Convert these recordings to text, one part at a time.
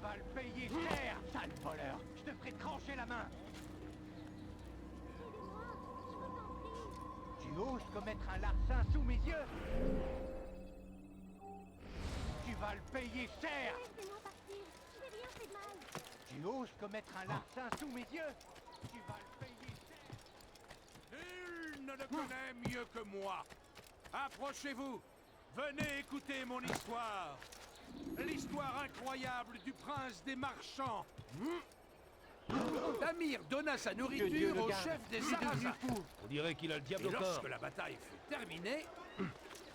vas le payer cher, sale voleur. Je te ferai trancher la main. Tu oses commettre un larcin sous mes yeux? Tu vas le payer cher. Laissez-moi partir. Je n'ai rien fait de mal. Tu oses commettre un larcin sous mes yeux? Tu vas le payer cher. Nul ne le connaît mieux que moi. Approchez-vous. Venez écouter mon histoire. L'histoire incroyable du prince des marchands. Tamir donna sa nourriture au chef des Sarrasins. On dirait qu'il a le diable Et au corps. lorsque la bataille fut terminée,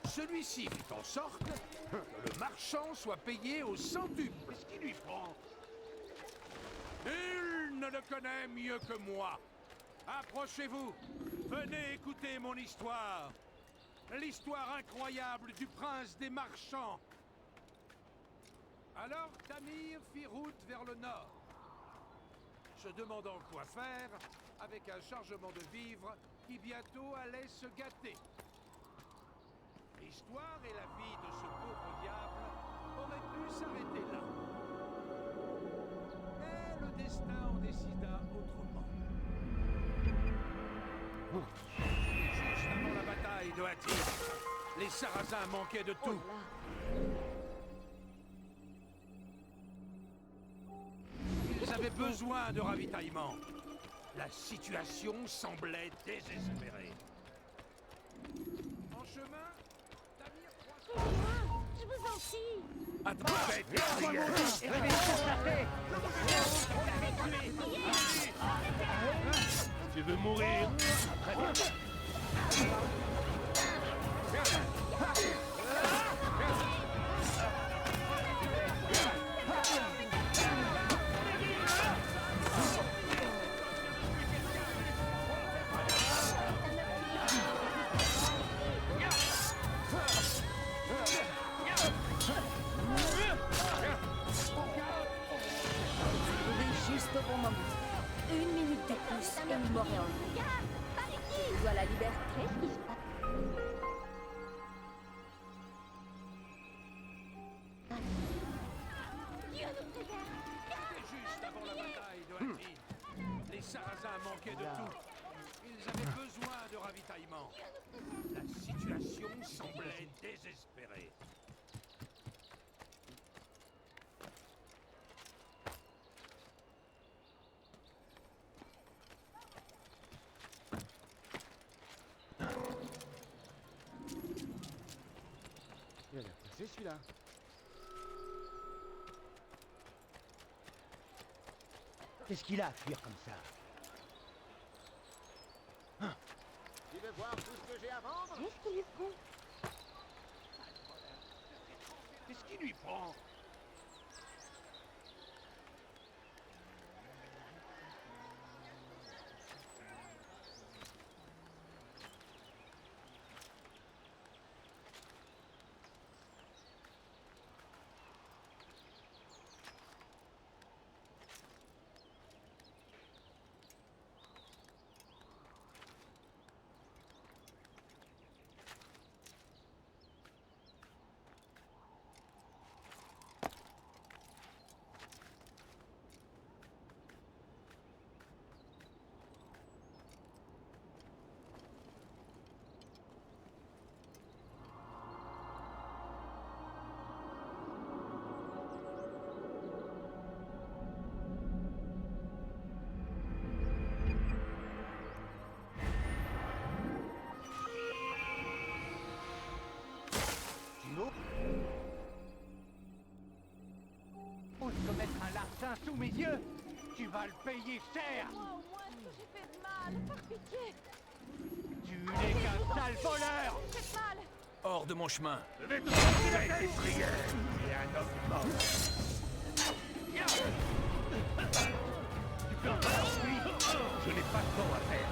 celui-ci fit en sorte que le marchand soit payé au centuple. Qu'est-ce qui lui prend? Nul ne le connaît mieux que moi. Approchez-vous. Venez écouter mon histoire. L'histoire incroyable du prince des marchands. Alors Tamir fit route vers le nord, se demandant quoi faire avec un chargement de vivres qui bientôt allait se gâter. L'histoire et la vie de ce pauvre diable auraient pu s'arrêter là. Mais le destin en décida autrement. Juste avant la bataille de Hattin, les Sarrasins manquaient de tout. Ils avaient besoin de ravitaillement. La situation semblait désespérée. En chemin, Tamir croisa... Aidez-moi. Je vous en prie. Attrapez derrière. Tu veux mourir? Très bien. Juste au bon moment. 1 minute de plus et il m'aurait enlevé. Gare, par ici. Je dois la liberté. Qu'est-ce qui se passe? Dieu nous préserve. C'était juste avant la bataille de Hattin. Les Sarrasins manquaient de tout. Ils avaient besoin de ravitaillement. La situation semblait désespérée. Il a l'air pressé celui-là. Qu'est-ce qu'il a à fuir comme ça? Tu veux voir tout ce que j'ai à vendre? Qu'est-ce qu'il lui prend? Qu'est-ce qui lui prend? Ose commettre un larcin sous mes yeux? Tu vas le payer cher! Moi, au moins, est-ce que j'ai fait de mal? Par pitié. Tu n'es qu'un sale voleur! Faites mal. Hors de mon chemin. Fais tes prières et un homme mort. Tu peux en faire, oui. Je n'ai pas de temps à faire.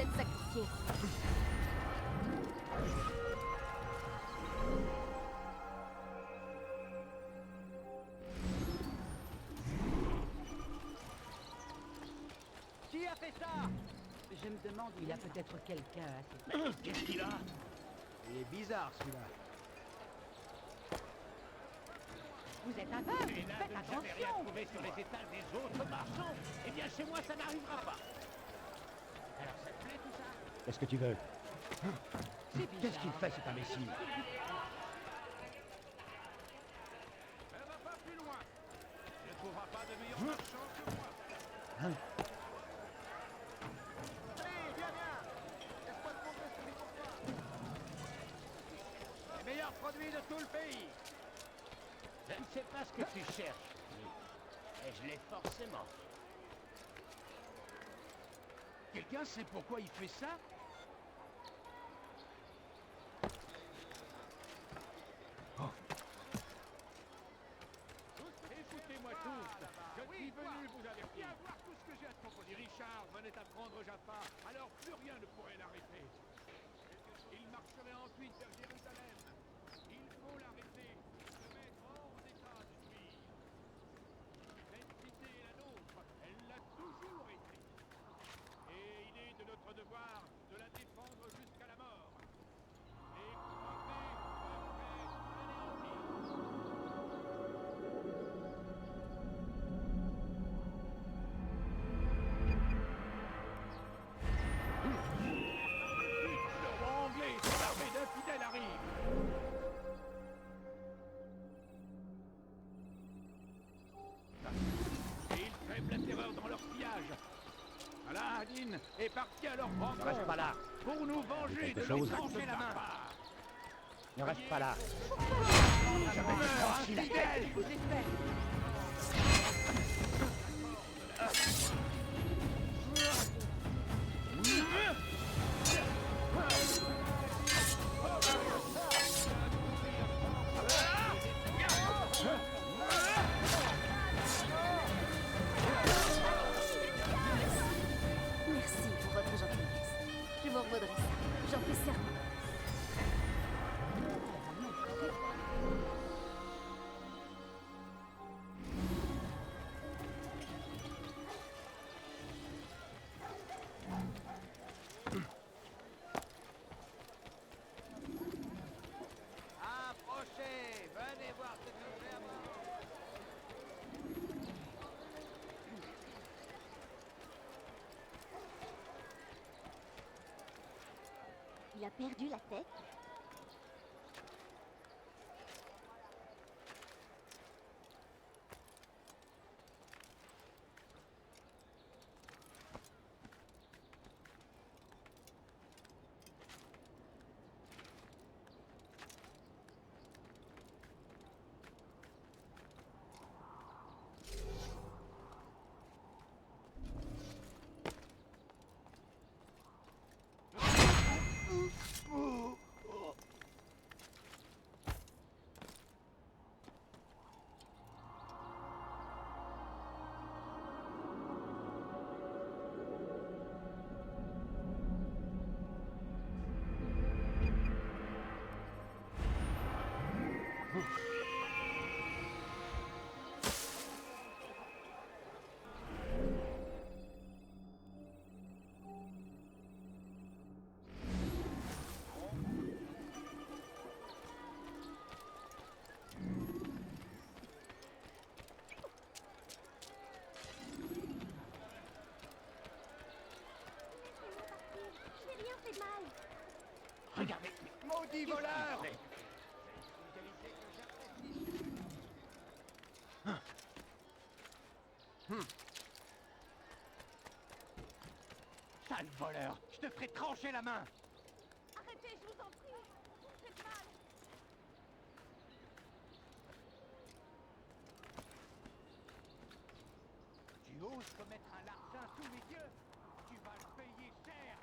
être sacrifié. Qui a fait ça? Je me demande, il y a peut-être quelqu'un à cette... Qu'est-ce qu'il a? Il est bizarre celui-là. Vous êtes aveugle, Et là, faites de ne jamais rien attention. trouver sur les étals des autres marchands. Eh bien, chez moi, ça n'arrivera pas. Alors, ça te plaît tout ça? Qu'est-ce que tu veux? Qu'est-ce qu'il fait, cet imbécile? Elle va pas plus loin. Tu ne trouveras pas de meilleur marchand que moi. Allez, viens, viens. Laisse-moi te montrer ce que j'ai pour toi. Les meilleurs produits de tout le pays. Je ne sais pas ce que tu cherches, mais je l'ai forcément. Quelqu'un sait pourquoi il fait ça? Écoutez-moi tous, je suis venu vous avertir. Viens voir tout ce que j'ai à te proposer. Si Richard venait à prendre Jaffa, alors plus rien ne pourrait l'arrêter. Il marcherait ensuite vers Jérusalem. Il faut l'arrêter, le mettre hors d'état de nuire. Cette cité est la nôtre, elle l'a toujours été. Et il est de notre devoir de la défendre jusqu'à la mort. Les croisés peuvent être anéantis. Le roi anglais, son armée d'infidèles arrive. Et ils sèment la terreur dans leur pillage. Saladin est parti à leur rencontre. Ne reste pas là. Pour nous venger Quelque de leur chose trancher la main. Ne reste pas là. Meurs, infidèle! Je vous espère. Merci pour votre gentillesse. Je vous revaudrai ça. J'en fais serment. Approchez. Venez voir ce que j'ai à voir. Il a perdu la tête. Je n'ai rien fait de mal. Regardez, maudit voleur! Sale voleur! Je te ferai trancher la main! Arrêtez, je vous en prie. Vous me faites mal. Tu oses commettre un larcin sous mes yeux? Tu vas le payer cher!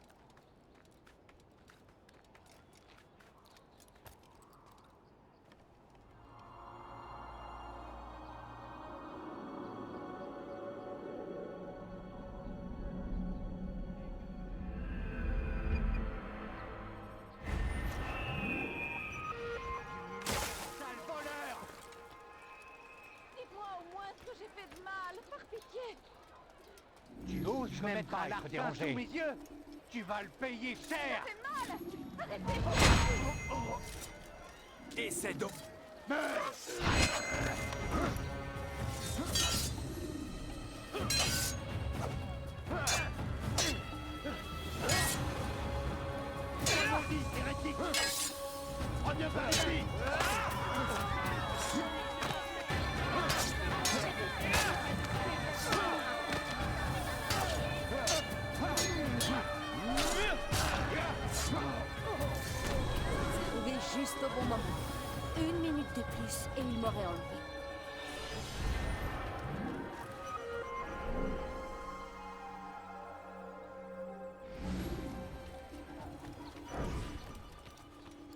Tu oses Même mettre pas un être larcin dérangé. sous mes yeux? Tu vas le payer cher! Essaie de... Maudit hérétique! Reviens par ici! Arrivé juste au bon moment. 1 minute de plus et il m'aurait enlevé.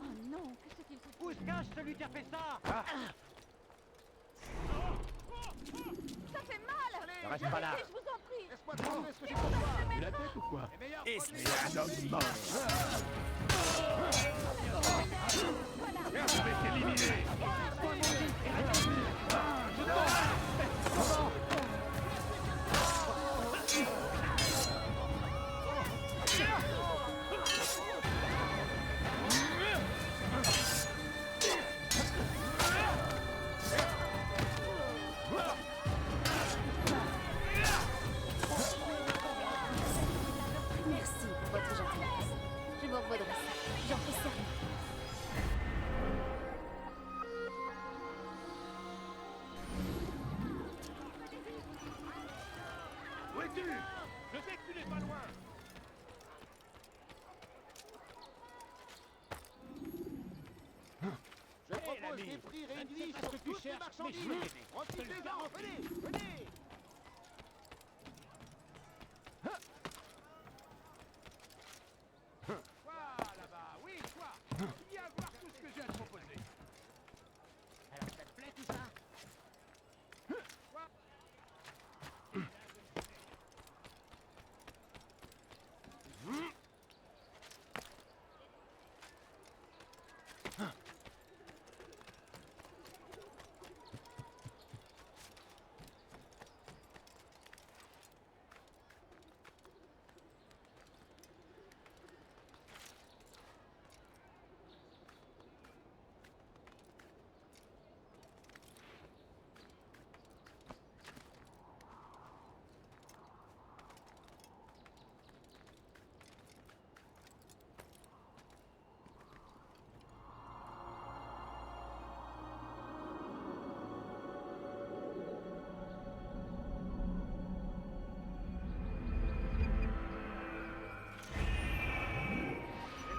Oh non, que s'est-il passé? Où se cache celui qui a fait ça? Ça fait mal! Ne reste pas là. Je vous en prie! Laisse-moi te montrer ce que j'ai pour toi! Tu la tête ou quoi? Les meilleurs Et produits. c'est un homme mort. Je vais t'éliminer! Merci pour votre gentillesse. Je vous redresserai ça. J'en fais serment. Où es-tu? Je sais que tu n'es pas loin! Je propose des prix réduits sur toutes les marchandises. Profitez-en, venez, venez. Toi, là-bas, oui, toi. Viens voir tout ce que j'ai à te proposer. Alors, ça te plaît tout ça?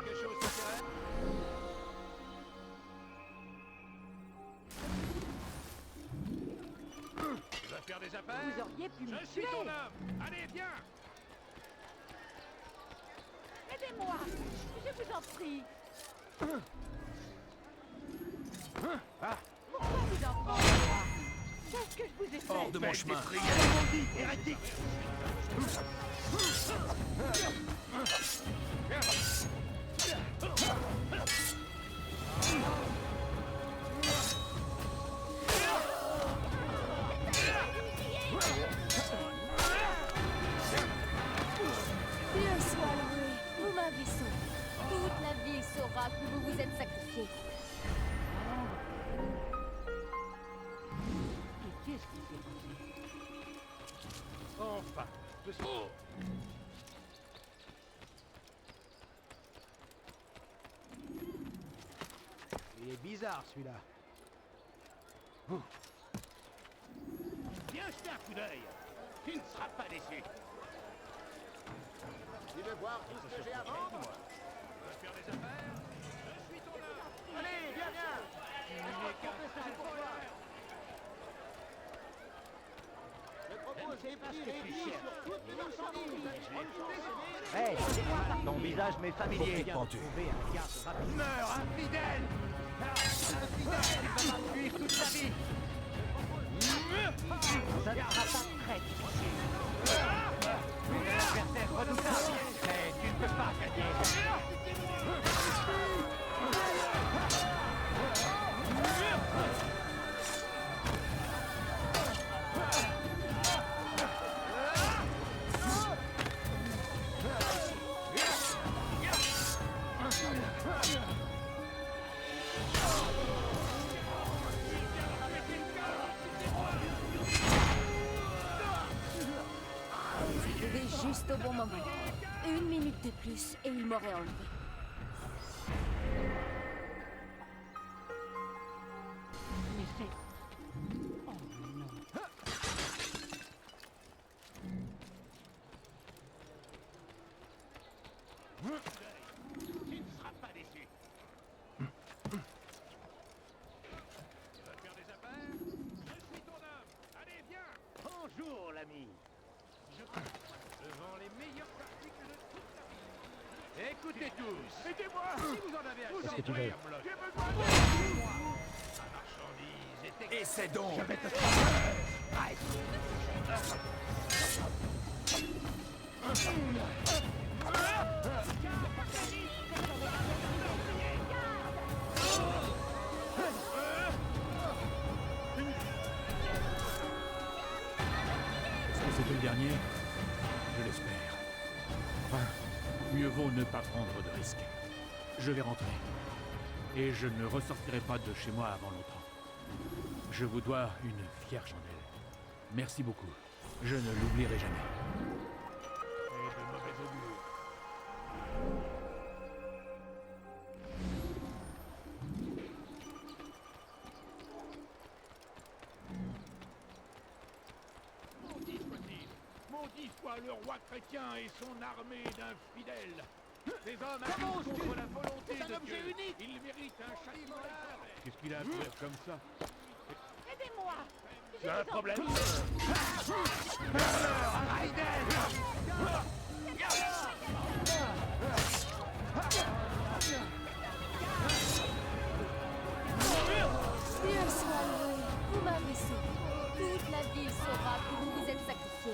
Quelque chose t'intéresse? Tu vas faire des affaires? Vous auriez pu me Je suis tuer. ton homme. Allez, viens. Aidez-moi! Je vous en prie! Pourquoi vous en prenez là? Qu'est-ce que je vous ai fait? Hors de mon chemin. Maudit hérétique! Dieu soit loué! Vous m'avez sauvé. Toute la ville saura que vous vous êtes sacrifié. Et qu'est-ce qui s'est passé? Enfin, je suis... Oh. Il est bizarre celui-là. Viens jeter un coup d'œil! Tu ne seras pas déçu! Tu veux voir tout ce que j'ai à vendre? Tu veux faire des affaires? Je suis ton homme. Allez, viens, viens. Laisse-moi te montrer ce que j'ai pour toi. Je propose des prix réduits sur toutes les marchandises. Profitez-en, venez. Hey, Ton visage m'est familier. Pendu. Trouver un garde rapide. Meurs, infidèle! Infidèle, il va m'enfuir toute sa vie. Ça ne sera pas très difficile. Un adversaire redoutable, mais tu ne peux pas gagner. juste au bon moment. 1 minute de plus et il m'aurait enlevé. Mais c'est... Oh non. Il ne sera pas déçu. Tu vas faire des affaires? Je suis ton homme. Allez, viens. Bonjour, l'ami. Devant les meilleurs articles de toute la ville. Écoutez tous. Aidez-moi si vous en avez Qu'est-ce assez. que tu veux? J'ai besoin de moi. La marchandise est Essaie donc. Je vais te Est-ce que c'était le dernier? Je l'espère. Enfin, mieux vaut ne pas prendre de risques. Je vais rentrer. Et je ne ressortirai pas de chez moi avant longtemps. Je vous dois une fière chandelle. Merci beaucoup. Je ne l'oublierai jamais. Et de mauvais augure. Maudit soit-il! Maudit soit le roi chrétien et son armée d'infidèles! Ces hommes agissent contre la volonté de Dieu. Unique. Ils méritent un châtiment éternel. Qu'est-ce qu'il a à faire comme ça? Aidez-moi. Tu as un problème? Dieu soit loué, vous m'avez sauvé. Toute la ville saura que vous vous êtes sacrifié.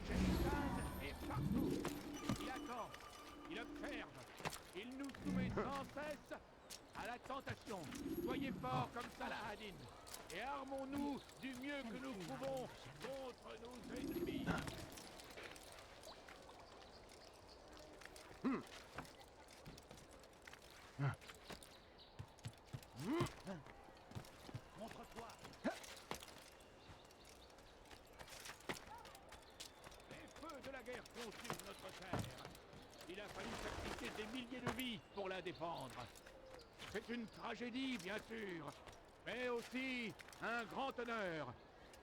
Sheridan est partout. Il attend. Il observe. Il nous soumet sans cesse à la tentation. Soyez forts comme Saladin. Et armons-nous du mieux que nous pouvons contre nos ennemis. Montre-toi. Les feux de la guerre consument notre terre. Il a fallu sacrifier des milliers de vies pour la défendre. C'est une tragédie, bien sûr, mais aussi un grand honneur.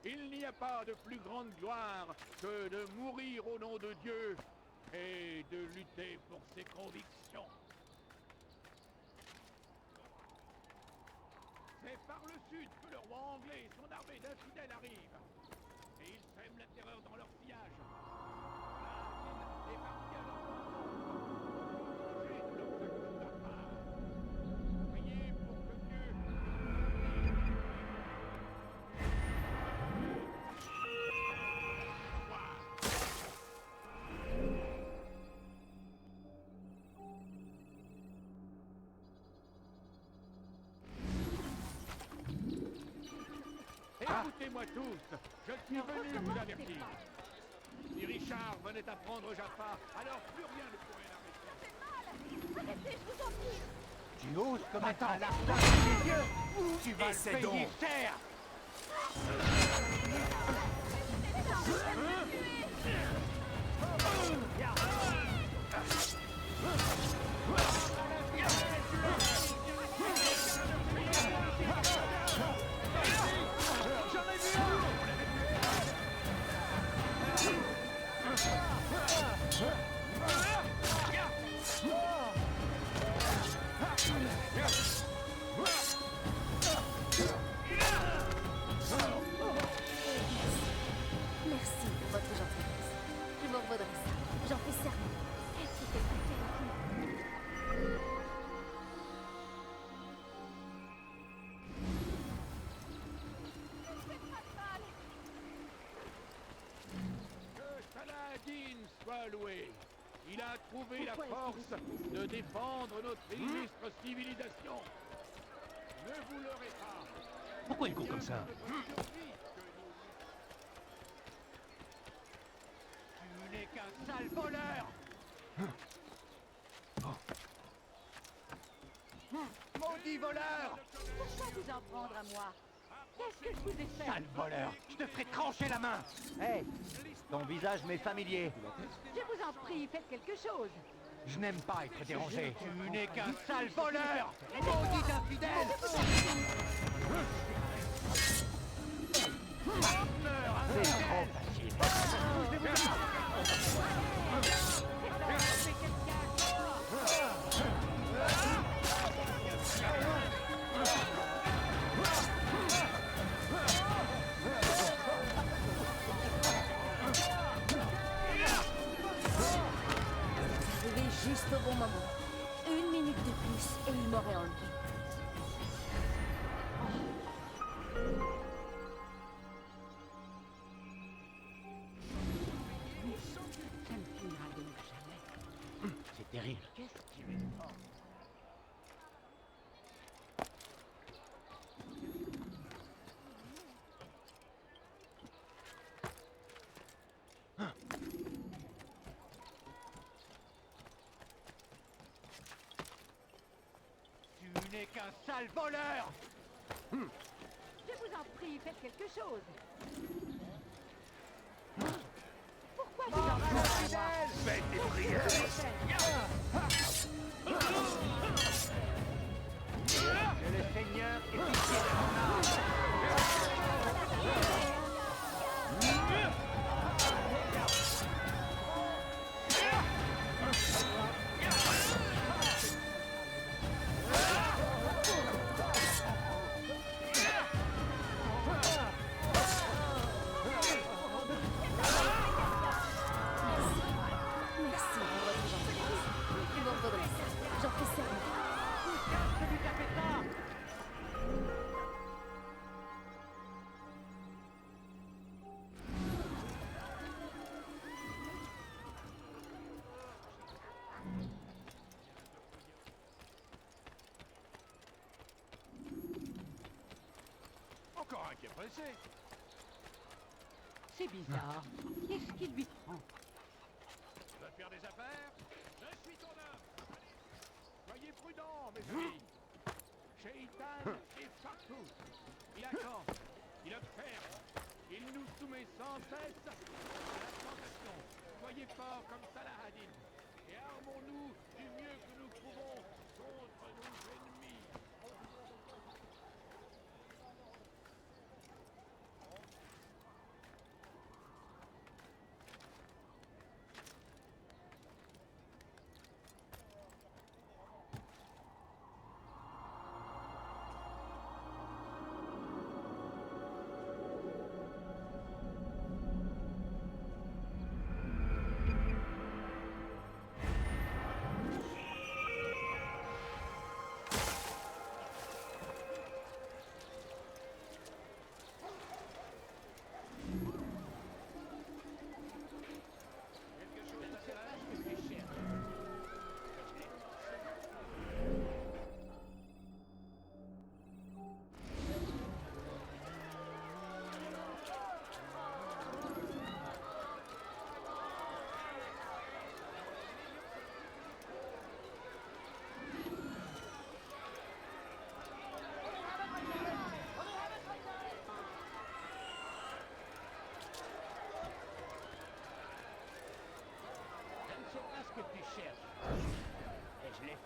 Il n'y a pas de plus grande gloire que de mourir au nom de Dieu et de lutter pour ses convictions. C'est par le sud que le roi anglais et son armée d'infidèles arrivent. Et ils sèment la terreur dans leur sillage. La ville est partie à leur rencontre. J'ai de leurs actes barbares. Priez pour que Dieu... Écoutez-moi tous, je suis venu vous avertir. Si Richard venait à prendre Jaffa, alors plus rien ne pourrait l'arrêter. Arrêtez, je vous en prie. Tu oses commettre un larcin des dieux. Tu vas Essaie le payer donc. cher. Merci de votre gentillesse. Je m'en vaudrai ça. J'en fais serment. C'était pas terrible. Que Saladin soit loué. Il a trouvé la force de défendre notre illustre civilisation. Ne vous leurrez pas. Pourquoi il court comme ça? Tu n'es qu'un sale voleur. voleur! Pourquoi vous en prendre à moi? Qu'est-ce que je vous ai fait? Sale voleur! Je te ferai trancher la main! Hé! Ton visage m'est familier. Je vous en prie, faites quelque chose. Je n'aime pas être dérangé. Tu n'es qu'un sale voleur! Maudit infidèle! C'est trop facile. Arrivé juste au bon moment. 1 minute de plus et il m'aurait enlevé. Ça ne finira donc jamais. C'est terrible. Qu'est-ce qui me prend? Tu n'es qu'un sale voleur! Je vous en prie, faites quelque chose. Pourquoi vous en prenez à moi? Faites des prières! Que le Seigneur ait pitié de ton âme! Merci pour votre gentillesse. Je m'en vaudrai ça. J'en fais serment. Celui qui a fait ça! Encore un qui est pressé. C'est bizarre. Qu'est-ce qui lui prend? Tu vas faire des affaires? Je suis ton homme. Soyez prudents, mes amis. Shaitan est partout. Il attend, il observe, il nous soumet sans cesse à la tentation. Soyez forts comme Saladin et armons-nous du mieux que nous pouvons contre nos ennemis.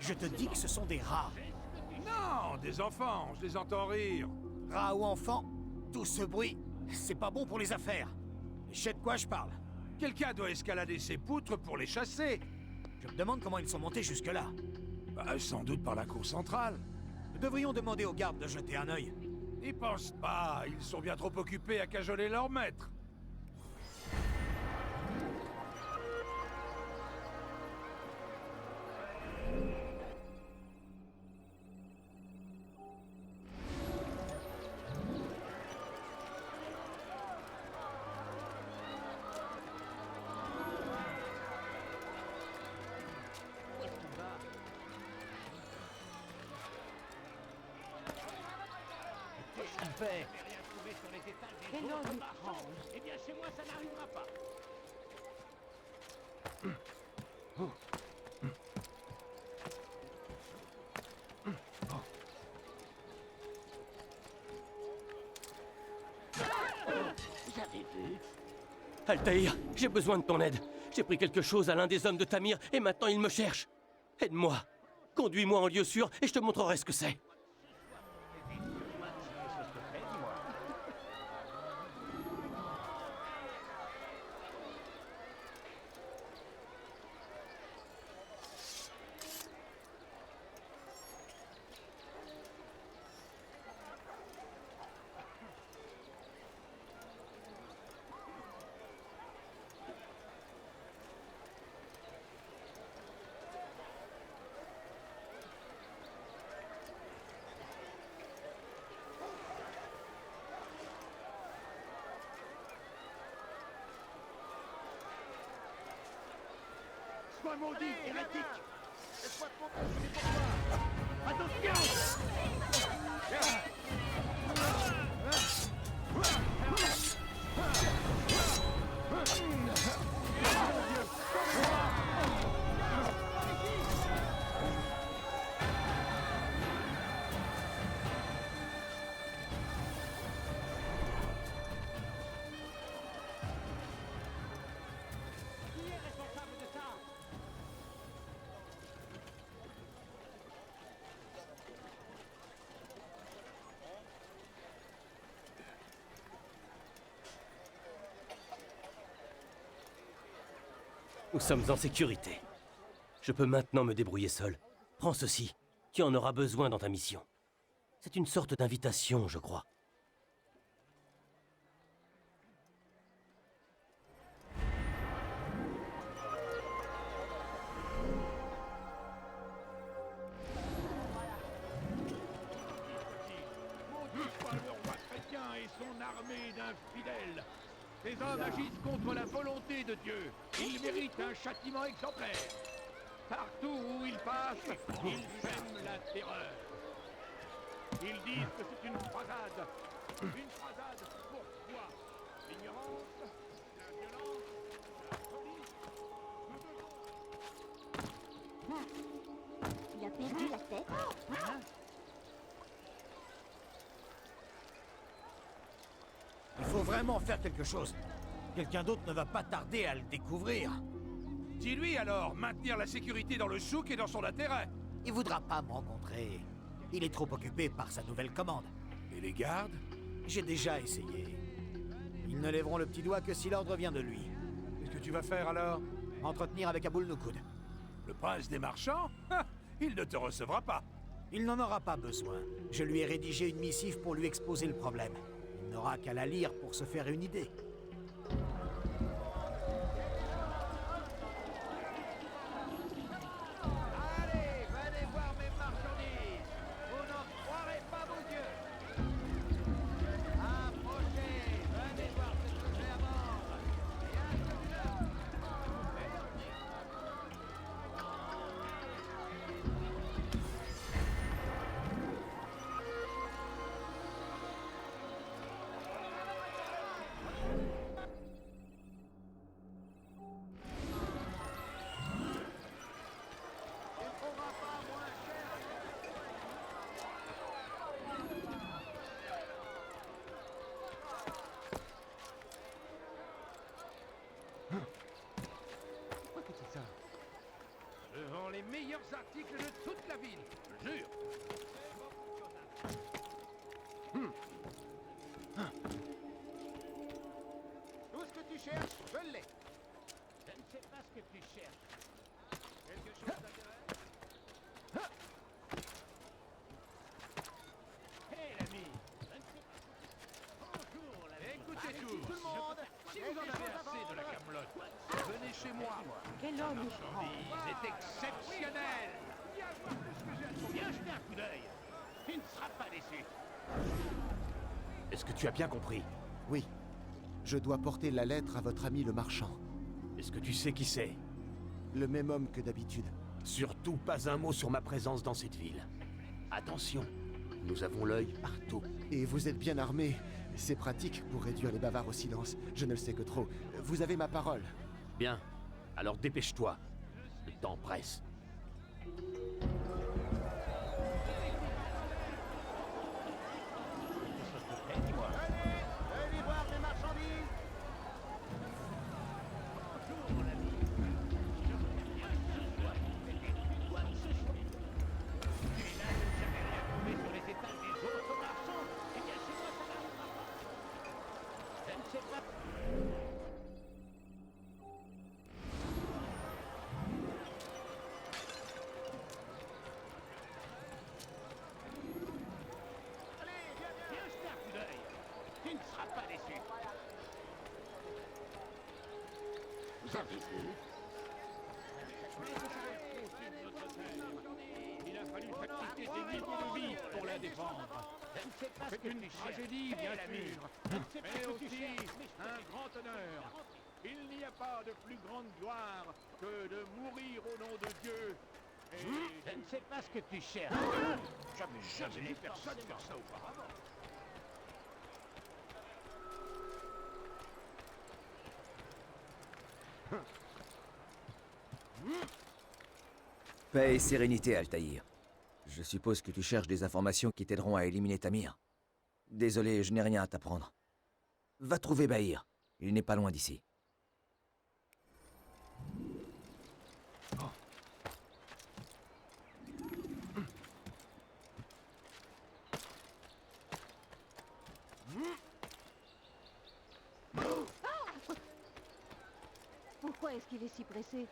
Je te dis que ce sont des rats. Non, des enfants, je les entends rire. Rats ou enfants, tout ce bruit, c'est pas bon pour les affaires. Je sais de quoi je parle. Quelqu'un doit escalader ces poutres pour les chasser. Je me demande comment ils sont montés jusque-là. Bah, sans doute par la cour centrale. Nous devrions demander aux gardes de jeter un œil. N'y pense pas, ils sont bien trop occupés à cajoler leur maître. Qu'est-ce qu'il fait? Quel homme étrange. Eh bien, chez moi, ça n'arrivera pas. Altaïr, j'ai besoin de ton aide. J'ai pris quelque chose à l'un des hommes de Tamir et maintenant il me cherche. Aide-moi. Conduis-moi en lieu sûr et je te montrerai ce que c'est. Sois maudit, hérétique! Laisse-moi te montrer ce que c'est pour toi! Attention! Nous sommes en sécurité. Je peux maintenant me débrouiller seul. Prends ceci. Tu en auras besoin dans ta mission. C'est une sorte d'invitation, je crois. Maudit soit le roi chrétien et son armée d'infidèles! Ces hommes agissent contre la volonté de Dieu. Ils méritent un châtiment exemplaire. Partout où ils passent, ils sèment la terreur. Ils disent que c'est une croisade. Une croisade pour quoi? L'ignorance, la violence, la folie. Il a perdu la tête. Il faut vraiment faire quelque chose. Quelqu'un d'autre ne va pas tarder à le découvrir. Dis-lui alors, maintenir la sécurité dans le souk et dans son intérêt. Il voudra pas me rencontrer. Il est trop occupé par sa nouvelle commande. Et les gardes? J'ai déjà essayé. Ils ne lèveront le petit doigt que si l'ordre vient de lui. Qu'est-ce que tu vas faire alors? M'entretenir avec Aboul Noukoud. Le prince des marchands? Il ne te recevra pas. Il n'en aura pas besoin. Je lui ai rédigé une missive pour lui exposer le problème. Il n'aura qu'à la lire pour se faire une idée. Allez, venez voir mes marchandises. Vous n'en croirez pas vos yeux. Approchez, venez voir ce que j'ai à vendre. Rien que ça. Je vends les meilleurs articles de toute la ville, je jure. Tout ce que tu cherches, je l'ai. Je ne sais pas ce que tu cherches. Quelque chose d'intéressant? Hé l'ami, je ne sais pas. Bonjour l'ami. Écoutez tous, tout le monde. Si vous en avez assez de la camelote, venez chez moi. Quel homme il prend? C'est exceptionnel. Viens voir tout ce que j'ai à te proposer. Viens jeter un coup d'œil. Tu ne seras pas déçu. Est-ce que tu as bien compris? Oui. Je dois porter la lettre à votre ami le marchand. Est-ce que tu sais qui c'est? Le même homme que d'habitude. Surtout pas un mot sur ma présence dans cette ville. Attention, nous avons l'œil partout. Et vous êtes bien armé. C'est pratique pour réduire les bavards au silence. Je ne le sais que trop. Vous avez ma parole. Bien, alors dépêche-toi. Le temps presse. Venez voir mes marchandises. Il a fallu sacrifier des milliers de vies pour la défendre. C'est une tragédie, bien sûr, mais aussi un grand honneur. Il n'y a pas de plus grande gloire que de mourir au nom de Dieu. Et Je ne sais pas ce que tu cherches. jamais vu personne faire ça auparavant. Paix et sérénité, Altaïr. Je suppose que tu cherches des informations qui t'aideront à éliminer Tamir. Désolé, je n'ai rien à t'apprendre. Va trouver Bahir. Il n'est pas loin d'ici. Pourquoi est-ce qu'il est si pressé?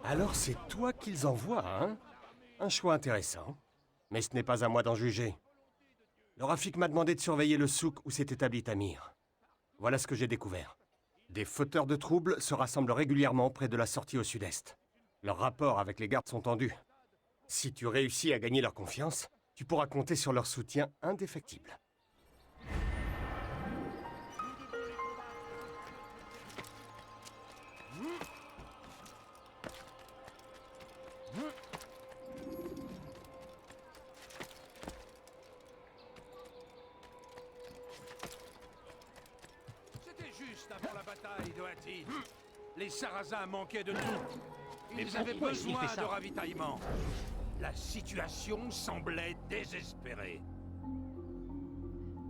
Alors c'est toi qu'ils envoient, hein? Un choix intéressant. Mais ce n'est pas à moi d'en juger. Le Rafik m'a demandé de surveiller le souk où s'est établi Tamir. Voilà ce que j'ai découvert. Des fauteurs de troubles se rassemblent régulièrement près de la sortie au sud-est. Leurs rapports avec les gardes sont tendus. Si tu réussis à gagner leur confiance, tu pourras compter sur leur soutien indéfectible. C'était juste avant la bataille de Hattin. Les Sarrasins manquaient de tout. Ils avaient besoin de ravitaillement. La situation semblait désespérée.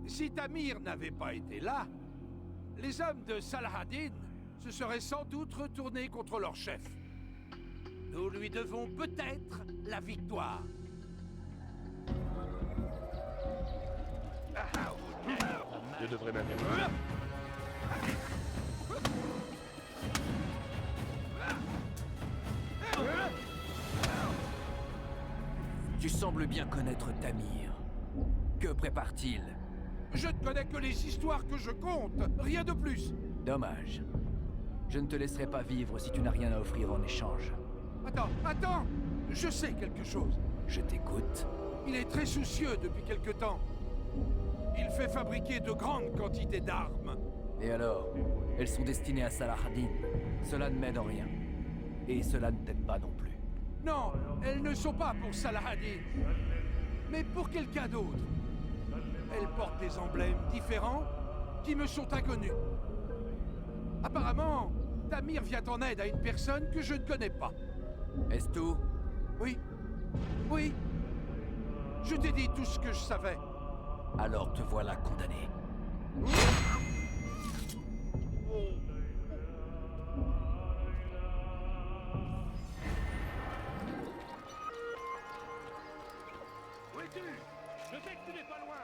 Si Tamir n'avait pas été là, les hommes de Saladin se seraient sans doute retournés contre leur chef. Nous lui devons peut-être la victoire. Je devrais même... Tu sembles bien connaître Tamir. Que prépare-t-il? Je ne connais que les histoires que je compte, rien de plus. Dommage. Je ne te laisserai pas vivre si tu n'as rien à offrir en échange. Attends, je sais quelque chose. Je t'écoute. Il est très soucieux depuis quelque temps. Il fait fabriquer de grandes quantités d'armes. Et alors? Elles sont destinées à Saladin. Cela ne m'aide en rien. Et cela ne t'aide pas non plus. Non, elles ne sont pas pour Saladin, mais pour quelqu'un d'autre. Elles portent des emblèmes différents qui me sont inconnus. Apparemment, Tamir vient en aide à une personne que je ne connais pas. Est-ce tout? Oui. Je t'ai dit tout ce que je savais. Alors te voilà condamné. Où es-tu? Je sais que tu n'es pas loin.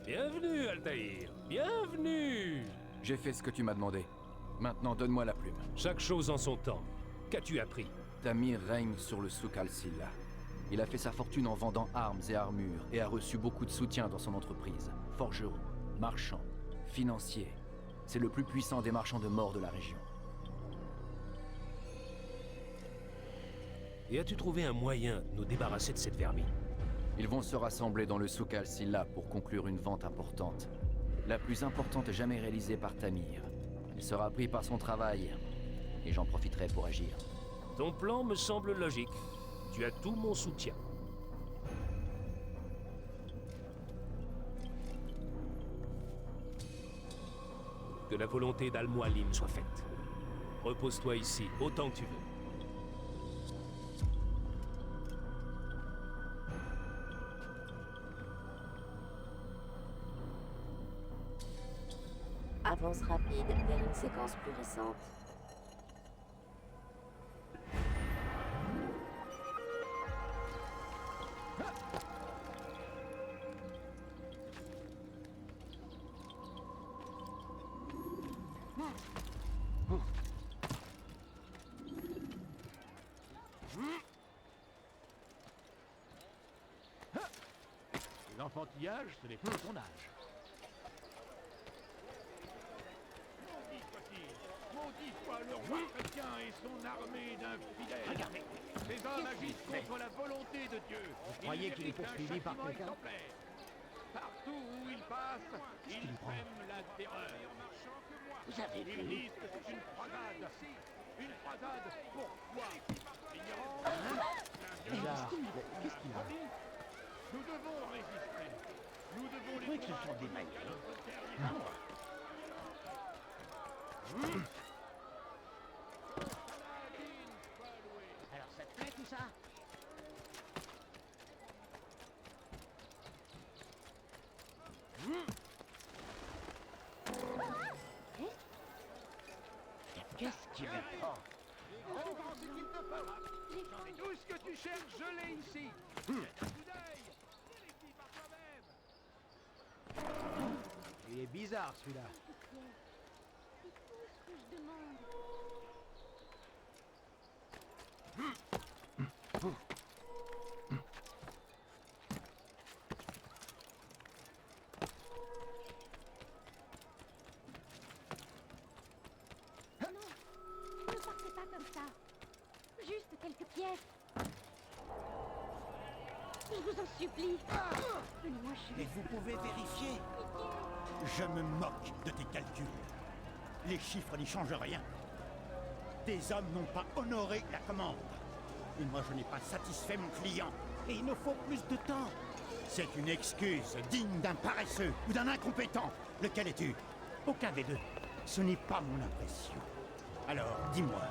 Bienvenue, Altaïr. Bienvenue. J'ai fait ce que tu m'as demandé. Maintenant, donne-moi la plume. Chaque chose en son temps. Qu'as-tu appris? Tamir règne sur le souk al-Silla. Il a fait sa fortune en vendant armes et armures et a reçu beaucoup de soutien dans son entreprise. Forgeron, marchand, financier. C'est le plus puissant des marchands de mort de la région. Et as-tu trouvé un moyen de nous débarrasser de cette vermine? Ils vont se rassembler dans le souk al-Silla pour conclure une vente importante. La plus importante jamais réalisée par Tamir. Il sera pris par son travail et j'en profiterai pour agir. Ton plan me semble logique. Tu as tout mon soutien. que la volonté d'Al-Mualim soit faite. Repose-toi ici, autant que tu veux. Avance rapide vers une séquence plus récente. L'enfantillage, ce n'est pas ton âge. Maudit soit le roi chrétien et son armée d'infidèles. Regardez. Ces hommes agissent contre la volonté de Dieu. Vous croyez qu'il est poursuivi par quelqu'un? Partout où il passe, il sème la terreur. Vous avez Ils vu? disent que c'est une croisade. Une croisade pourquoi? L'ignorance. Bizarre. Qu'est-ce qu'il a? Nous devons résister. Nous devons Je crois que ce sont des manies. Alors ça te plaît tout ça? Qu'est-ce qu'il veut pas? Tout ce que tu cherches, je l'ai ici. Jette un coup d'œil. Vérifie par toi-même. Il est bizarre celui-là. C'est tout ce que je demande. Non, ne partez pas comme ça. Juste quelques pièces. Je vous en supplie. Donnez-moi juste. Et vous pouvez vérifier. Je me moque de tes calculs. Les chiffres n'y changent rien. Tes hommes n'ont pas honoré la commande. Et moi, je n'ai pas satisfait mon client. Et il nous faut plus de temps. C'est une excuse digne d'un paresseux ou d'un incompétent. Lequel es-tu? Aucun des deux. Ce n'est pas mon impression. Alors, dis-moi,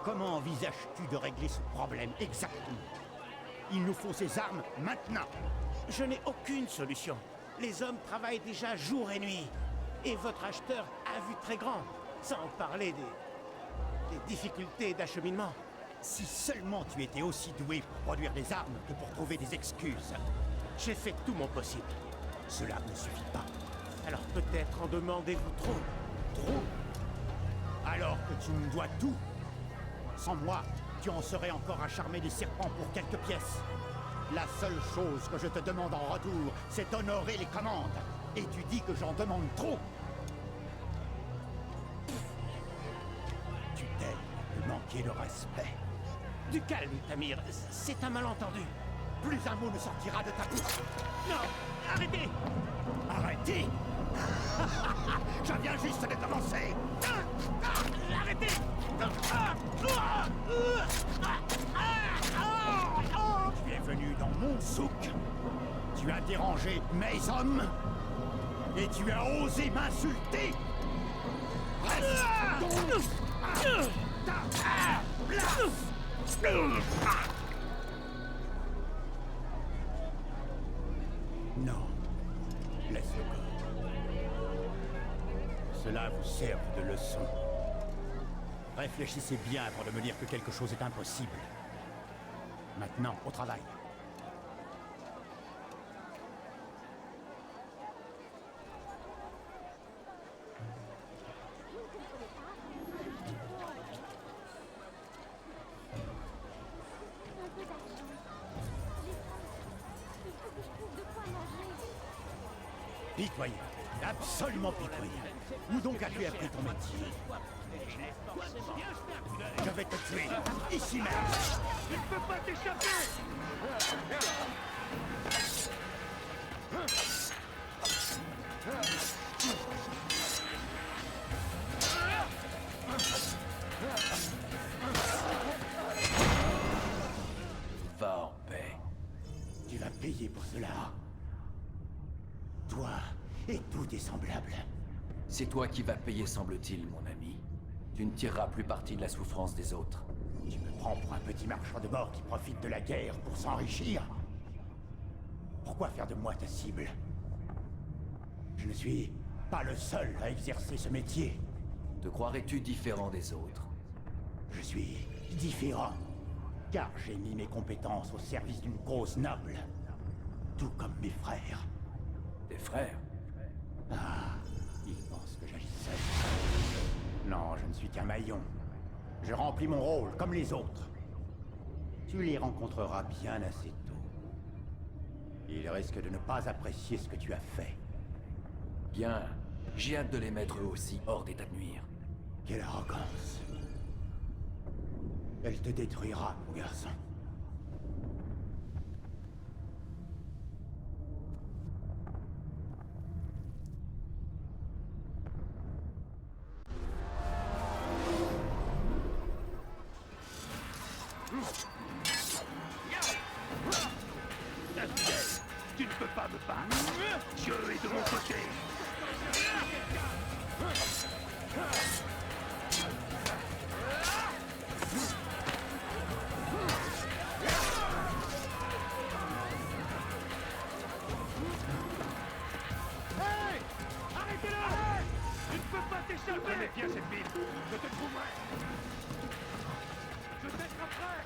comment envisages-tu de régler ce problème exactement? Il nous faut ces armes maintenant. Je n'ai aucune solution. Les hommes travaillent déjà jour et nuit. Et votre acheteur a vu très grand. Sans parler des difficultés d'acheminement. Si seulement tu étais aussi doué pour produire des armes que pour trouver des excuses. J'ai fait tout mon possible. Cela ne suffit pas. Alors peut-être en demandez-vous trop. Trop. Alors que tu me dois tout. Sans moi, tu en serais encore à charmer des serpents pour quelques pièces. La seule chose que je te demande en retour, c'est d'honorer les commandes. Et tu dis que j'en demande trop. Tu t'aimes de manquer de respect. Du calme, Tamir. C'est un malentendu. Plus un mot ne sortira de ta bouche. Non, arrêtez. Arrêtez. Je viens juste de commencer. Arrêtez. Tu es venu dans mon souk. Tu as dérangé mes hommes. Et tu as osé m'insulter. Reste donc ta place. Non. Laisse-le corps. Cela vous serve de leçon. Réfléchissez bien avant de me dire que quelque chose est impossible. Maintenant, au travail. Un peu d'argent. J'ai faim. Il faut que je trouve de quoi manger. Pitoyable. Absolument pitoyable. Où donc as-tu appris ton métier? Je vais te tuer. Ici même. Il ne peut pas t'échapper. Va en paix. Tu vas payer pour cela. Toi et tous tes semblables. C'est toi qui vas payer, semble-t-il, mon ami. Tu ne tireras plus parti de la souffrance des autres. Tu me prends pour un petit marchand de mort qui profite de la guerre pour s'enrichir? Pourquoi faire de moi ta cible? Je ne suis pas le seul à exercer ce métier. Te croirais-tu différent des autres? Je suis différent, car j'ai mis mes compétences au service d'une cause noble. Tout comme mes frères. Tes frères? Ah, ils pensent que j'agis seul. Non, je ne suis qu'un maillon. Je remplis mon rôle comme les autres. Tu les rencontreras bien assez tôt. Ils risquent de ne pas apprécier ce que tu as fait. Bien. J'ai hâte de les mettre eux aussi hors d'état de nuire. Quelle arrogance. Elle te détruira, mon garçon. Tu ne peux pas me battre. Dieu est de mon côté. Hey! Arrêtez-le! Tu ne peux pas t'échapper! Je connais bien cette ville. Je te trouverai. Je t'attraperai!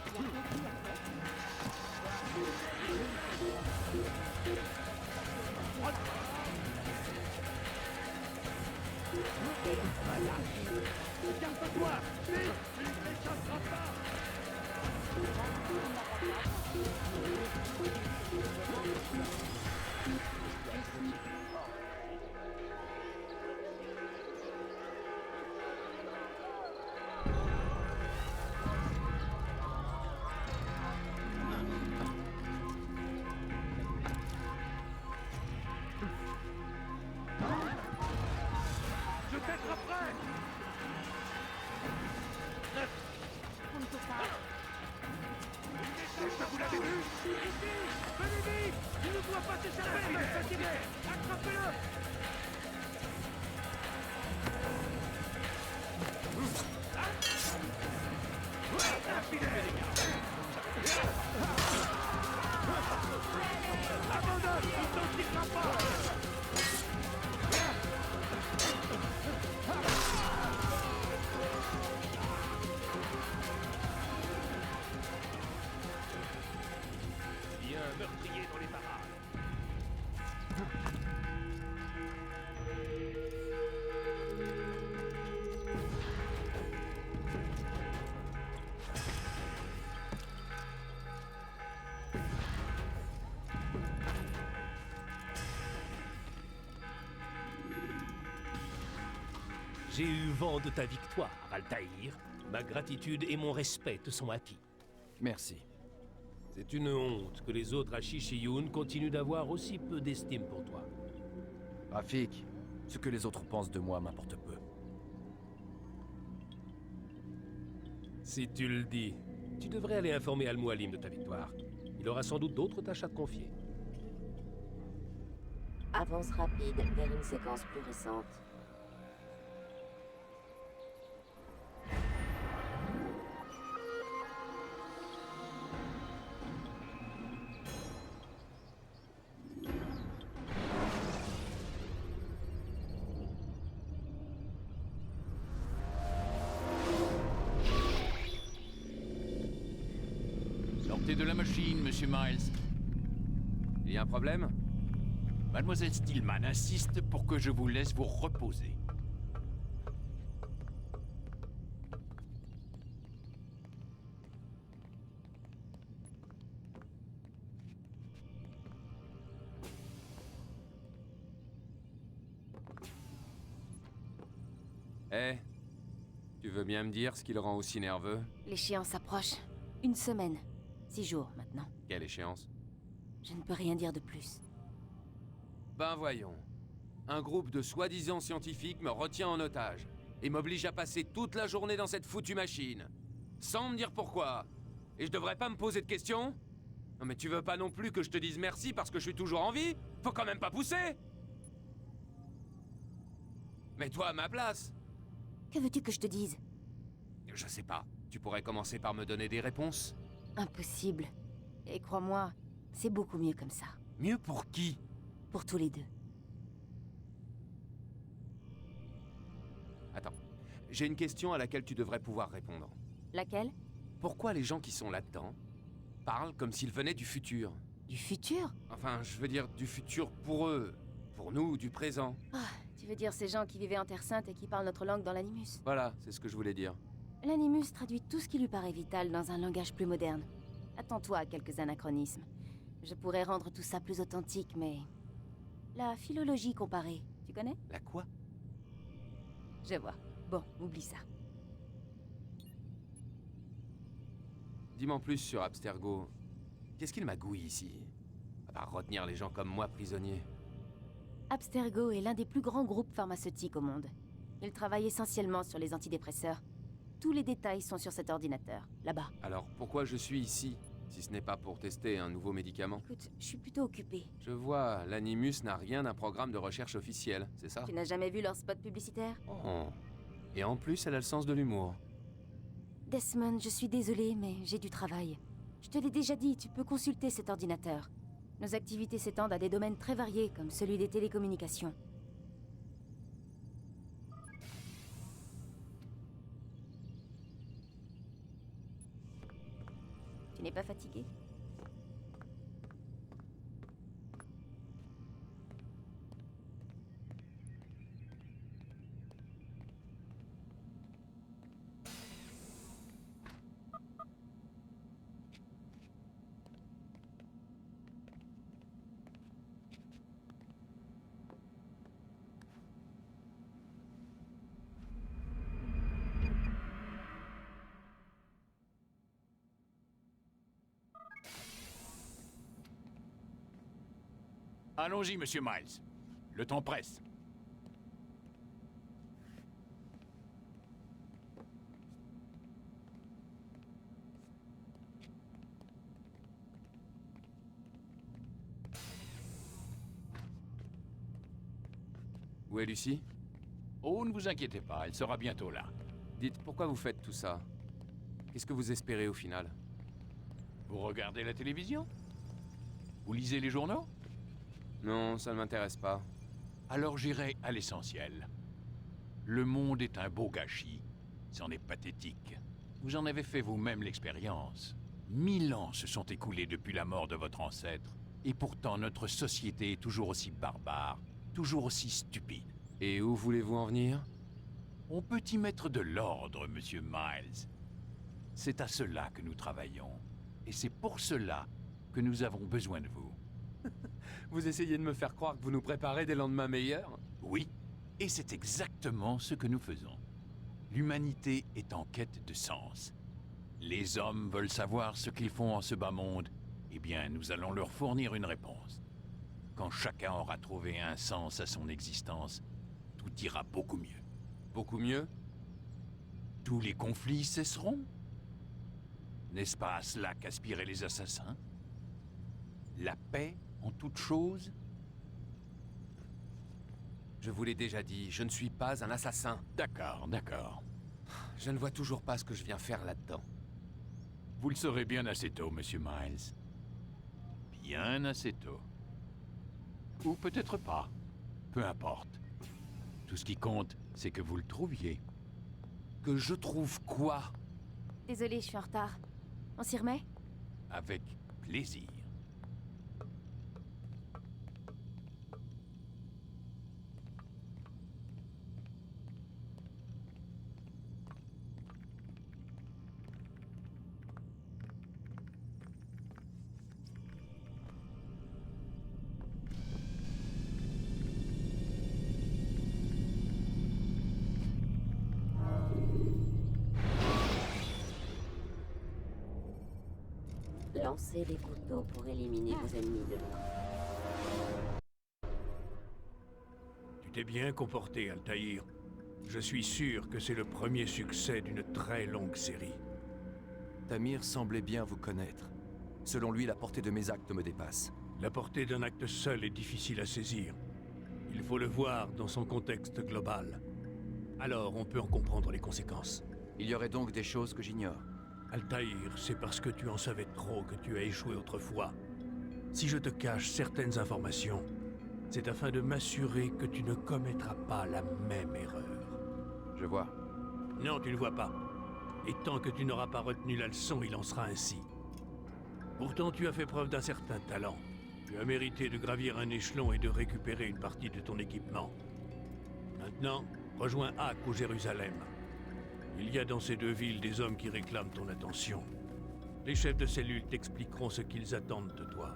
Garde-toi! Vite! Tu ne l'échapperas pas! Je t'attraperai! On ne peut pas. Est-ce que vous l'avez vu? Ici! Venez vite! Il ne doit pas s'échapper! Fatigué! Attrapez-le! Abandonne! Il t'en tirera pas! Il y a un meurtrier dans les parages. J'ai eu vent de ta victoire, Altaïr. Ma gratitude et mon respect te sont acquis. Merci. C'est une honte que les autres Ashishiyun continuent d'avoir aussi peu d'estime pour toi. Rafik, ce que les autres pensent de moi m'importe peu. Si tu le dis, tu devrais aller informer Al-Mualim de ta victoire. Il aura sans doute d'autres tâches à te confier. Avance rapide vers une séquence plus récente. Sortez de la machine, monsieur Miles. Il y a un problème? Mademoiselle Stillman insiste pour que je vous laisse vous reposer. Eh, tu veux bien me dire ce qui le rend aussi nerveux? L'échéance approche. Une semaine. 6 jours maintenant. Quelle échéance? Je ne peux rien dire de plus. Ben voyons. Un groupe de soi-disant scientifiques me retient en otage et m'oblige à passer toute la journée dans cette foutue machine. Sans me dire pourquoi. Et je devrais pas me poser de questions? Non mais tu veux pas non plus que je te dise merci parce que je suis toujours en vie? Faut quand même pas pousser! Mets-toi à ma place. Que veux-tu que je te dise? Je sais pas. Tu pourrais commencer par me donner des réponses? Impossible. Et crois-moi, c'est beaucoup mieux comme ça. Mieux pour qui? Pour tous les deux. Attends. J'ai une question à laquelle tu devrais pouvoir répondre. Laquelle? Pourquoi les gens qui sont là-dedans parlent comme s'ils venaient du futur? Du futur? Enfin, je veux dire du futur pour eux. Pour nous, du présent. Ah, tu veux dire ces gens qui vivaient en Terre Sainte et qui parlent notre langue dans l'animus? Voilà, c'est ce que je voulais dire. L'animus traduit tout ce qui lui paraît vital dans un langage plus moderne. Attends-toi à quelques anachronismes. Je pourrais rendre tout ça plus authentique, mais... La philologie comparée, tu connais? La quoi? Je vois. Bon, oublie ça. Dis-moi en plus sur Abstergo. Qu'est-ce qu'il magouille ici? À part retenir les gens comme moi prisonniers. Abstergo est l'un des plus grands groupes pharmaceutiques au monde. Il travaille essentiellement sur les antidépresseurs. Tous les détails sont sur cet ordinateur, là-bas. Alors pourquoi je suis ici, si ce n'est pas pour tester un nouveau médicament? Écoute, je suis plutôt occupée. Je vois, l'Animus n'a rien d'un programme de recherche officiel, c'est ça? Tu n'as jamais vu leur spot publicitaire? Oh. Et en plus, elle a le sens de l'humour. Desmond, je suis désolée, mais j'ai du travail. Je te l'ai déjà dit, tu peux consulter cet ordinateur. Nos activités s'étendent à des domaines très variés, comme celui des télécommunications. Tu n'es pas fatigué? Allons-y, monsieur Miles. Le temps presse. Où est Lucie? Oh, ne vous inquiétez pas, elle sera bientôt là. Dites, pourquoi vous faites tout ça? Qu'est-ce que vous espérez au final? Vous regardez la télévision? Vous lisez les journaux? Non, ça ne m'intéresse pas. Alors j'irai à l'essentiel. Le monde est un beau gâchis. C'en est pathétique. Vous en avez fait vous-même l'expérience. 1000 ans se sont écoulés depuis la mort de votre ancêtre. Et pourtant notre société est toujours aussi barbare, toujours aussi stupide. Et où voulez-vous en venir? On peut y mettre de l'ordre, monsieur Miles. C'est à cela que nous travaillons. Et c'est pour cela que nous avons besoin de vous. Vous essayez de me faire croire que vous nous préparez des lendemains meilleurs? Oui, et c'est exactement ce que nous faisons. L'humanité est en quête de sens. Les hommes veulent savoir ce qu'ils font en ce bas monde. Eh bien, nous allons leur fournir une réponse. Quand chacun aura trouvé un sens à son existence, tout ira beaucoup mieux. Beaucoup mieux? Tous les conflits cesseront. N'est-ce pas à cela qu'aspiraient les assassins? La paix en toute chose? Je vous l'ai déjà dit, je ne suis pas un assassin. D'accord, d'accord. Je ne vois toujours pas ce que je viens faire là-dedans. Vous le saurez bien assez tôt, monsieur Miles. Bien assez tôt. Ou peut-être pas. Peu importe. Tout ce qui compte, c'est que vous le trouviez. Que je trouve quoi? Désolée, je suis en retard. On s'y remet? Avec plaisir. Lancez des couteaux pour éliminer vos ennemis de loin. Tu t'es bien comporté, Altaïr. Je suis sûr que c'est le premier succès d'une très longue série. Tamir semblait bien vous connaître. Selon lui, la portée de mes actes me dépasse. La portée d'un acte seul est difficile à saisir. Il faut le voir dans son contexte global. Alors on peut en comprendre les conséquences. Il y aurait donc des choses que j'ignore. Altaïr, c'est parce que tu en savais trop que tu as échoué autrefois. Si je te cache certaines informations, c'est afin de m'assurer que tu ne commettras pas la même erreur. Je vois. Non, tu ne vois pas. Et tant que tu n'auras pas retenu la leçon, il en sera ainsi. Pourtant, tu as fait preuve d'un certain talent. Tu as mérité de gravir un échelon et de récupérer une partie de ton équipement. Maintenant, rejoins Ak ou Jérusalem. Il y a dans ces deux villes des hommes qui réclament ton attention. Les chefs de cellule t'expliqueront ce qu'ils attendent de toi.